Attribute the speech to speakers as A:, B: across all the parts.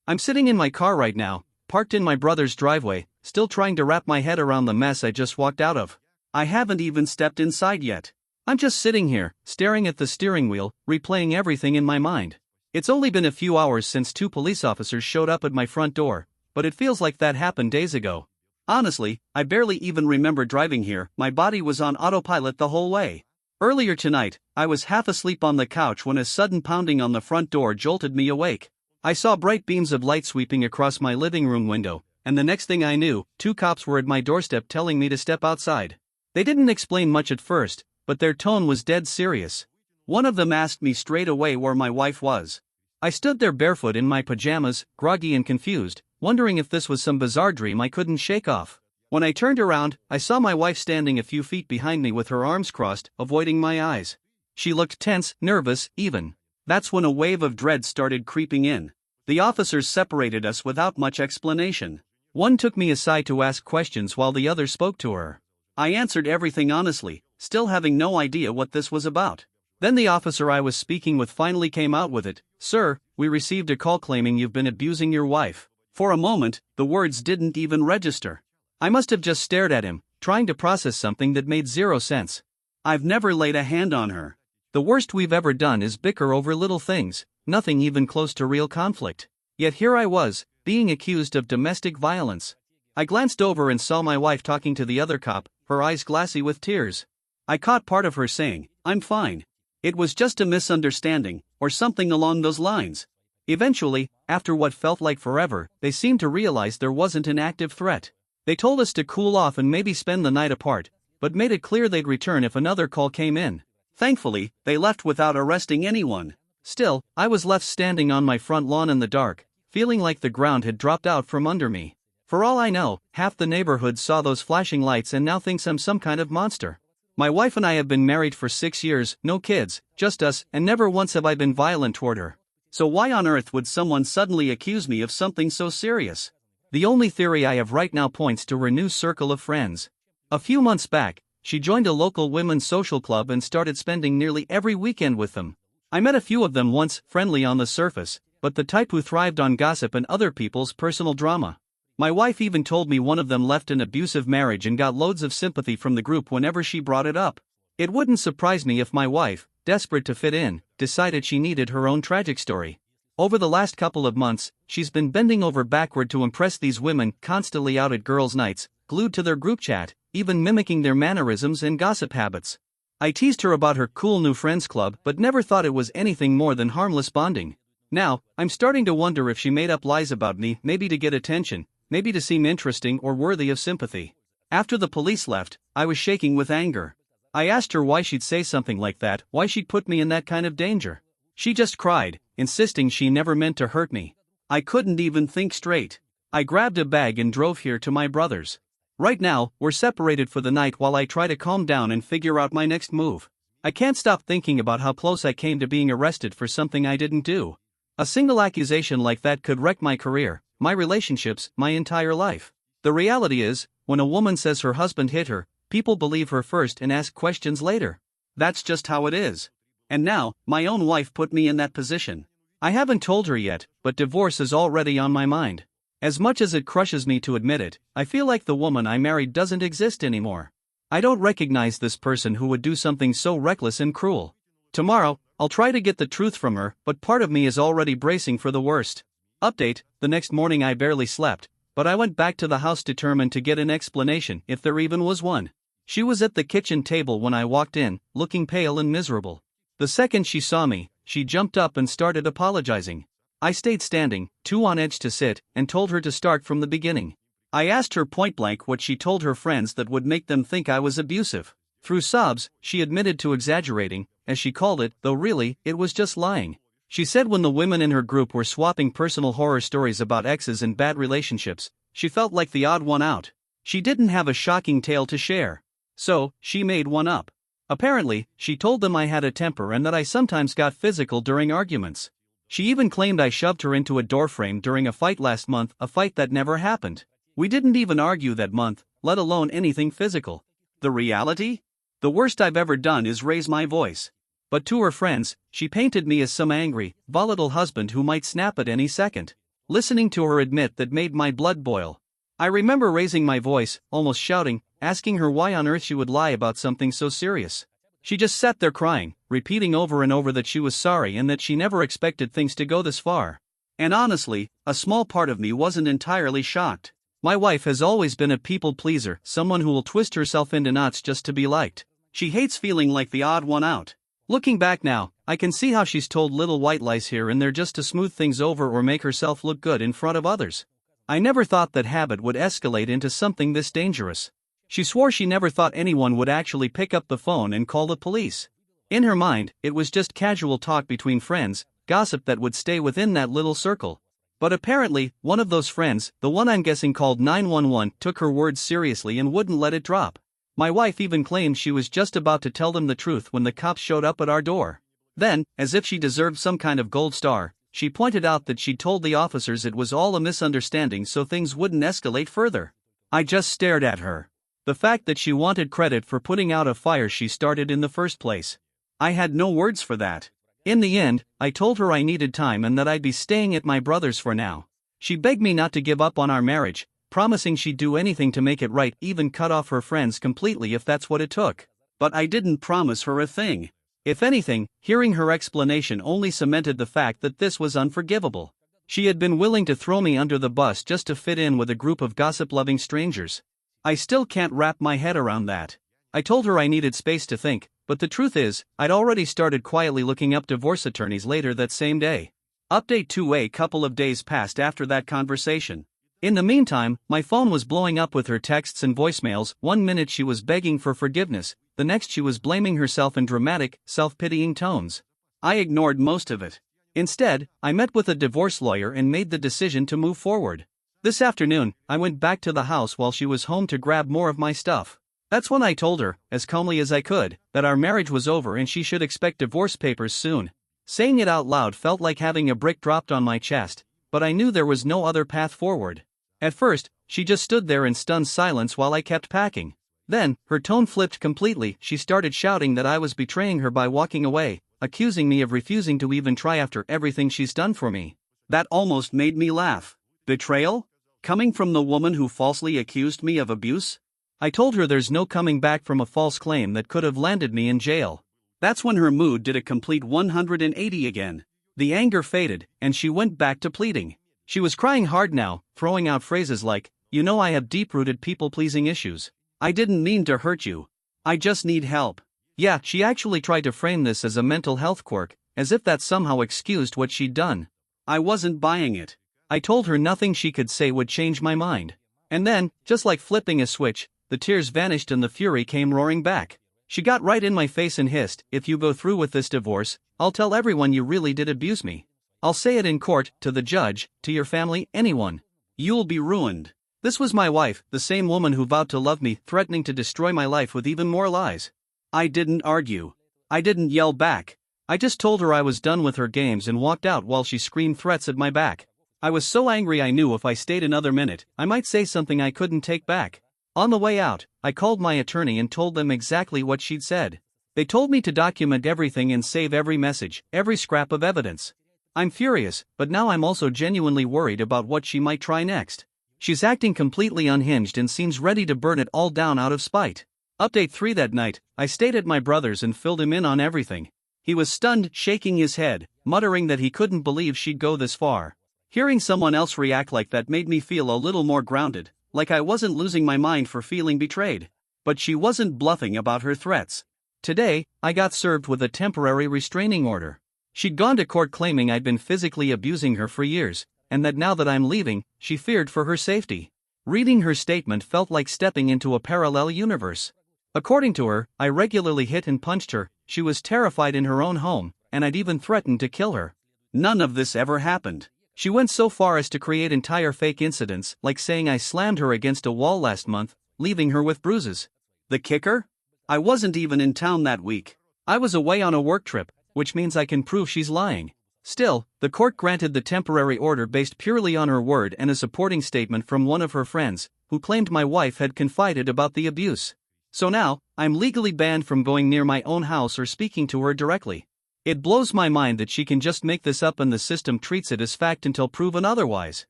A: I'm sitting in my car right now, parked in my brother's driveway, still trying to wrap my head around the mess I just walked out of. I haven't even stepped inside yet. I'm just sitting here, staring at the steering wheel, replaying everything in my mind. It's only been a few hours since 2 police officers showed up at my front door, but it feels like that happened days ago. Honestly, I barely even remember driving here. My body was on autopilot the whole way. Earlier tonight, I was half asleep on the couch when a sudden pounding on the front door jolted me awake. I saw bright beams of light sweeping across my living room window, and the next thing I knew, 2 cops were at my doorstep telling me to step outside. They didn't explain much at first, but their tone was dead serious. One of them asked me straight away where my wife was. I stood there barefoot in my pajamas, groggy and confused, wondering if this was some bizarre dream I couldn't shake off. When I turned around, I saw my wife standing a few feet behind me with her arms crossed, avoiding my eyes. She looked tense, nervous, even. That's when a wave of dread started creeping in. The officers separated us without much explanation. One took me aside to ask questions while the other spoke to her. I answered everything honestly, still having no idea what this was about. Then the officer I was speaking with finally came out with it. "Sir, we received a call claiming you've been abusing your wife." For a moment, the words didn't even register. I must have just stared at him, trying to process something that made zero sense. I've never laid a hand on her. The worst we've ever done is bicker over little things, nothing even close to real conflict. Yet here I was, being accused of domestic violence. I glanced over and saw my wife talking to the other cop, her eyes glassy with tears. I caught part of her saying, "I'm fine. It was just a misunderstanding," or something along those lines. Eventually, after what felt like forever, they seemed to realize there wasn't an active threat. They told us to cool off and maybe spend the night apart, but made it clear they'd return if another call came in. Thankfully, they left without arresting anyone. Still, I was left standing on my front lawn in the dark, feeling like the ground had dropped out from under me. For all I know, half the neighborhood saw those flashing lights and now thinks I'm some kind of monster. My wife and I have been married for 6 years, no kids, just us, and never once have I been violent toward her. So why on earth would someone suddenly accuse me of something so serious? The only theory I have right now points to her new circle of friends. A few months back, she joined a local women's social club and started spending nearly every weekend with them. I met a few of them once, friendly on the surface, but the type who thrived on gossip and other people's personal drama. My wife even told me one of them left an abusive marriage and got loads of sympathy from the group whenever she brought it up. It wouldn't surprise me if my wife, desperate to fit in, decided she needed her own tragic story. Over the last couple of months, she's been bending over backward to impress these women, constantly out at girls' nights, glued to their group chat, even mimicking their mannerisms and gossip habits. I teased her about her cool new friends club but never thought it was anything more than harmless bonding. Now, I'm starting to wonder if she made up lies about me, maybe to get attention, maybe to seem interesting or worthy of sympathy. After the police left, I was shaking with anger. I asked her why she'd say something like that, why she'd put me in that kind of danger. She just cried, insisting she never meant to hurt me. I couldn't even think straight. I grabbed a bag and drove here to my brother's. Right now, we're separated for the night while I try to calm down and figure out my next move. I can't stop thinking about how close I came to being arrested for something I didn't do. A single accusation like that could wreck my career, my relationships, my entire life. The reality is, when a woman says her husband hit her, people believe her first and ask questions later. That's just how it is. And now, my own wife put me in that position. I haven't told her yet, but divorce is already on my mind. As much as it crushes me to admit it, I feel like the woman I married doesn't exist anymore. I don't recognize this person who would do something so reckless and cruel. Tomorrow, I'll try to get the truth from her, but part of me is already bracing for the worst. Update: the next morning I barely slept, but I went back to the house determined to get an explanation, if there even was one. She was at the kitchen table when I walked in, looking pale and miserable. The second she saw me, she jumped up and started apologizing. I stayed standing, too on edge to sit, and told her to start from the beginning. I asked her point blank what she told her friends that would make them think I was abusive. Through sobs, she admitted to exaggerating, as she called it, though really, it was just lying. She said when the women in her group were swapping personal horror stories about exes and bad relationships, she felt like the odd one out. She didn't have a shocking tale to share. So, she made one up. Apparently, she told them I had a temper and that I sometimes got physical during arguments. She even claimed I shoved her into a doorframe during a fight last month, a fight that never happened. We didn't even argue that month, let alone anything physical. The reality? The worst I've ever done is raise my voice. But to her friends, she painted me as some angry, volatile husband who might snap at any second. Listening to her admit that made my blood boil. I remember raising my voice, almost shouting, asking her why on earth she would lie about something so serious. She just sat there crying, repeating over and over that she was sorry and that she never expected things to go this far. And honestly, a small part of me wasn't entirely shocked. My wife has always been a people pleaser, someone who will twist herself into knots just to be liked. She hates feeling like the odd one out. Looking back now, I can see how she's told little white lies here and there just to smooth things over or make herself look good in front of others. I never thought that habit would escalate into something this dangerous. She swore she never thought anyone would actually pick up the phone and call the police. In her mind, it was just casual talk between friends, gossip that would stay within that little circle. But apparently, one of those friends, the one I'm guessing called 911, took her words seriously and wouldn't let it drop. My wife even claimed she was just about to tell them the truth when the cops showed up at our door. Then, as if she deserved some kind of gold star, she pointed out that she'd told the officers it was all a misunderstanding so things wouldn't escalate further. I just stared at her. The fact that she wanted credit for putting out a fire she started in the first place. I had no words for that. In the end, I told her I needed time and that I'd be staying at my brother's for now. She begged me not to give up on our marriage, promising she'd do anything to make it right, even cut off her friends completely if that's what it took. But I didn't promise her a thing. If anything, hearing her explanation only cemented the fact that this was unforgivable. She had been willing to throw me under the bus just to fit in with a group of gossip-loving strangers. I still can't wrap my head around that. I told her I needed space to think, but the truth is, I'd already started quietly looking up divorce attorneys later that same day. Update 2: a couple of days passed after that conversation. In the meantime, my phone was blowing up with her texts and voicemails. 1 minute she was begging for forgiveness, the next she was blaming herself in dramatic, self-pitying tones. I ignored most of it. Instead, I met with a divorce lawyer and made the decision to move forward. This afternoon, I went back to the house while she was home to grab more of my stuff. That's when I told her, as calmly as I could, that our marriage was over and she should expect divorce papers soon. Saying it out loud felt like having a brick dropped on my chest, but I knew there was no other path forward. At first, she just stood there in stunned silence while I kept packing. Then, her tone flipped completely. She started shouting that I was betraying her by walking away, accusing me of refusing to even try after everything she's done for me. That almost made me laugh. Betrayal? Coming from the woman who falsely accused me of abuse? I told her there's no coming back from a false claim that could have landed me in jail. That's when her mood did a complete 180 again. The anger faded, and she went back to pleading. She was crying hard now, throwing out phrases like, "You know I have deep-rooted people-pleasing issues. I didn't mean to hurt you. I just need help." Yeah, she actually tried to frame this as a mental health quirk, as if that somehow excused what she'd done. I wasn't buying it. I told her nothing she could say would change my mind. And then, just like flipping a switch, the tears vanished and the fury came roaring back. She got right in my face and hissed, "If you go through with this divorce, I'll tell everyone you really did abuse me. I'll say it in court, to the judge, to your family, anyone. You'll be ruined." This was my wife, the same woman who vowed to love me, threatening to destroy my life with even more lies. I didn't argue. I didn't yell back. I just told her I was done with her games and walked out while she screamed threats at my back. I was so angry I knew if I stayed another minute, I might say something I couldn't take back. On the way out, I called my attorney and told them exactly what she'd said. They told me to document everything and save every message, every scrap of evidence. I'm furious, but now I'm also genuinely worried about what she might try next. She's acting completely unhinged and seems ready to burn it all down out of spite. Update 3: that night, I stayed at my brother's and filled him in on everything. He was stunned, shaking his head, muttering that he couldn't believe she'd go this far. Hearing someone else react like that made me feel a little more grounded, like I wasn't losing my mind for feeling betrayed. But she wasn't bluffing about her threats. Today, I got served with a temporary restraining order. She'd gone to court claiming I'd been physically abusing her for years, and that now that I'm leaving, she feared for her safety. Reading her statement felt like stepping into a parallel universe. According to her, I regularly hit and punched her, she was terrified in her own home, and I'd even threatened to kill her. None of this ever happened. She went so far as to create entire fake incidents, like saying I slammed her against a wall last month, leaving her with bruises. The kicker? I wasn't even in town that week. I was away on a work trip, which means I can prove she's lying. Still, the court granted the temporary order based purely on her word and a supporting statement from one of her friends, who claimed my wife had confided about the abuse. So now, I'm legally banned from going near my own house or speaking to her directly. It blows my mind that she can just make this up and the system treats it as fact until proven otherwise.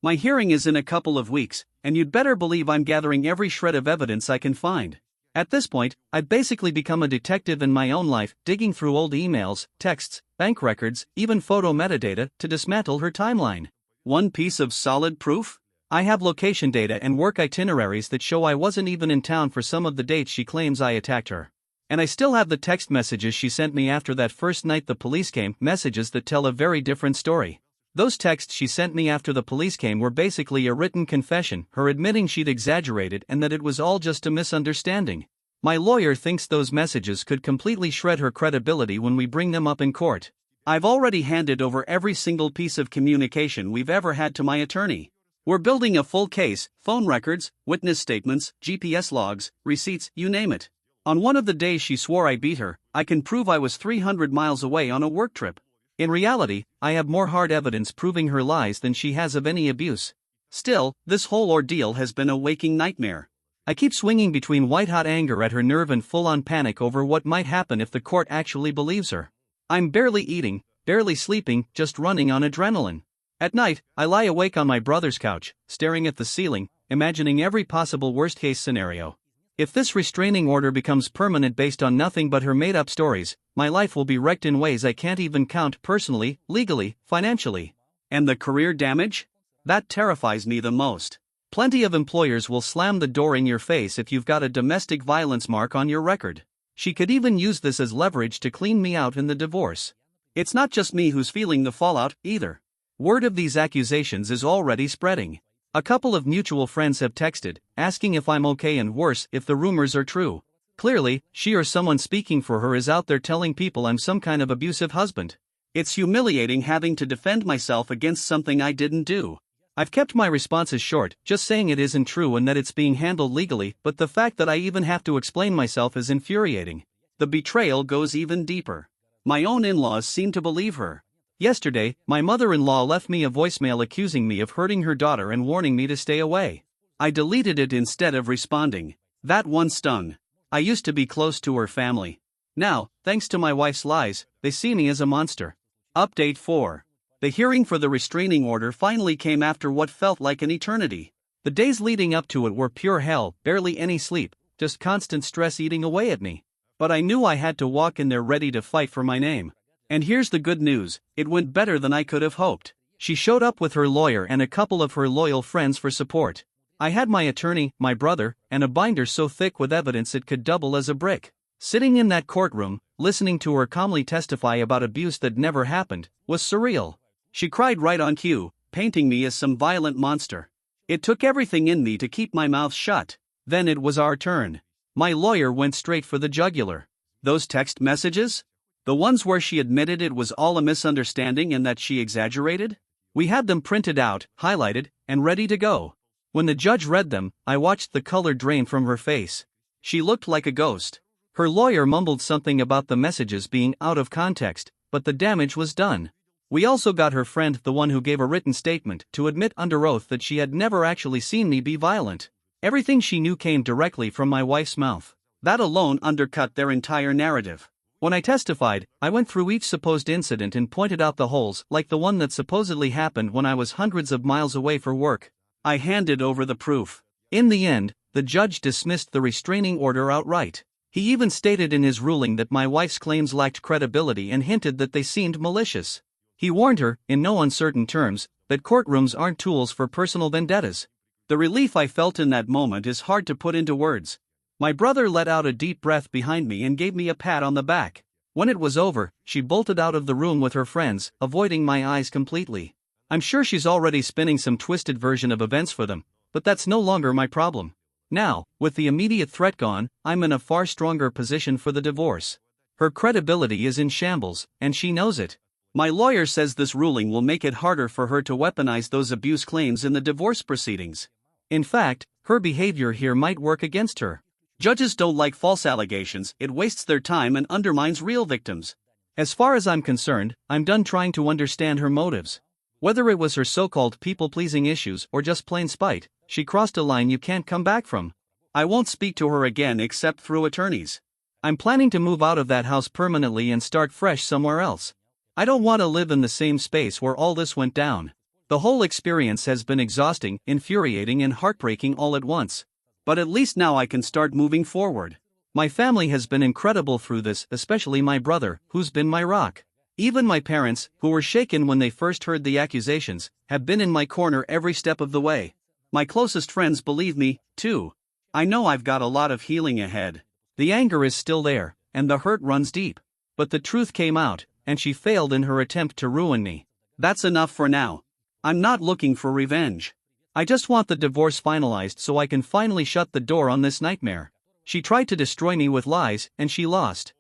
A: My hearing is in a couple of weeks, and you'd better believe I'm gathering every shred of evidence I can find. At this point, I've basically become a detective in my own life, digging through old emails, texts, bank records, even photo metadata to dismantle her timeline. One piece of solid proof? I have location data and work itineraries that show I wasn't even in town for some of the dates she claims I attacked her. And I still have the text messages she sent me after that first night the police came, messages that tell a very different story. Those texts she sent me after the police came were basically a written confession, her admitting she'd exaggerated and that it was all just a misunderstanding. My lawyer thinks those messages could completely shred her credibility when we bring them up in court. I've already handed over every single piece of communication we've ever had to my attorney. We're building a full case, phone records, witness statements, GPS logs, receipts, you name it. On one of the days she swore I beat her, I can prove I was 300 miles away on a work trip. In reality, I have more hard evidence proving her lies than she has of any abuse. Still, this whole ordeal has been a waking nightmare. I keep swinging between white-hot anger at her nerve and full-on panic over what might happen if the court actually believes her. I'm barely eating, barely sleeping, just running on adrenaline. At night, I lie awake on my brother's couch, staring at the ceiling, imagining every possible worst-case scenario. If this restraining order becomes permanent based on nothing but her made-up stories, my life will be wrecked in ways I can't even count personally, legally, financially. And the career damage? That terrifies me the most. Plenty of employers will slam the door in your face if you've got a domestic violence mark on your record. She could even use this as leverage to clean me out in the divorce. It's not just me who's feeling the fallout, either. Word of these accusations is already spreading. A couple of mutual friends have texted, asking if I'm okay and worse if the rumors are true. Clearly, she or someone speaking for her is out there telling people I'm some kind of abusive husband. It's humiliating having to defend myself against something I didn't do. I've kept my responses short, just saying it isn't true and that it's being handled legally, but the fact that I even have to explain myself is infuriating. The betrayal goes even deeper. My own in-laws seem to believe her. Yesterday, my mother-in-law left me a voicemail accusing me of hurting her daughter and warning me to stay away. I deleted it instead of responding. That one stung. I used to be close to her family. Now, thanks to my wife's lies, they see me as a monster. Update 4. The hearing for the restraining order finally came after what felt like an eternity. The days leading up to it were pure hell, barely any sleep, just constant stress eating away at me. But I knew I had to walk in there ready to fight for my name. And here's the good news, it went better than I could have hoped. She showed up with her lawyer and a couple of her loyal friends for support. I had my attorney, my brother, and a binder so thick with evidence it could double as a brick. Sitting in that courtroom, listening to her calmly testify about abuse that never happened, was surreal. She cried right on cue, painting me as some violent monster. It took everything in me to keep my mouth shut. Then it was our turn. My lawyer went straight for the jugular. Those text messages? The ones where she admitted it was all a misunderstanding and that she exaggerated? We had them printed out, highlighted, and ready to go. When the judge read them, I watched the color drain from her face. She looked like a ghost. Her lawyer mumbled something about the messages being out of context, but the damage was done. We also got her friend, the one who gave a written statement, to admit under oath that she had never actually seen me be violent. Everything she knew came directly from my wife's mouth. That alone undercut their entire narrative. When I testified, I went through each supposed incident and pointed out the holes, like the one that supposedly happened when I was hundreds of miles away for work. I handed over the proof. In the end, the judge dismissed the restraining order outright. He even stated in his ruling that my wife's claims lacked credibility and hinted that they seemed malicious. He warned her, in no uncertain terms, that courtrooms aren't tools for personal vendettas. The relief I felt in that moment is hard to put into words. My brother let out a deep breath behind me and gave me a pat on the back. When it was over, she bolted out of the room with her friends, avoiding my eyes completely. I'm sure she's already spinning some twisted version of events for them, but that's no longer my problem. Now, with the immediate threat gone, I'm in a far stronger position for the divorce. Her credibility is in shambles, and she knows it. My lawyer says this ruling will make it harder for her to weaponize those abuse claims in the divorce proceedings. In fact, her behavior here might work against her. Judges don't like false allegations, it wastes their time and undermines real victims. As far as I'm concerned, I'm done trying to understand her motives. Whether it was her so-called people-pleasing issues or just plain spite, she crossed a line you can't come back from. I won't speak to her again except through attorneys. I'm planning to move out of that house permanently and start fresh somewhere else. I don't want to live in the same space where all this went down. The whole experience has been exhausting, infuriating, and heartbreaking all at once. But at least now I can start moving forward. My family has been incredible through this, especially my brother, who's been my rock. Even my parents, who were shaken when they first heard the accusations, have been in my corner every step of the way. My closest friends believe me, too. I know I've got a lot of healing ahead. The anger is still there, and the hurt runs deep. But the truth came out, and she failed in her attempt to ruin me. That's enough for now. I'm not looking for revenge. I just want the divorce finalized so I can finally shut the door on this nightmare. She tried to destroy me with lies, and she lost.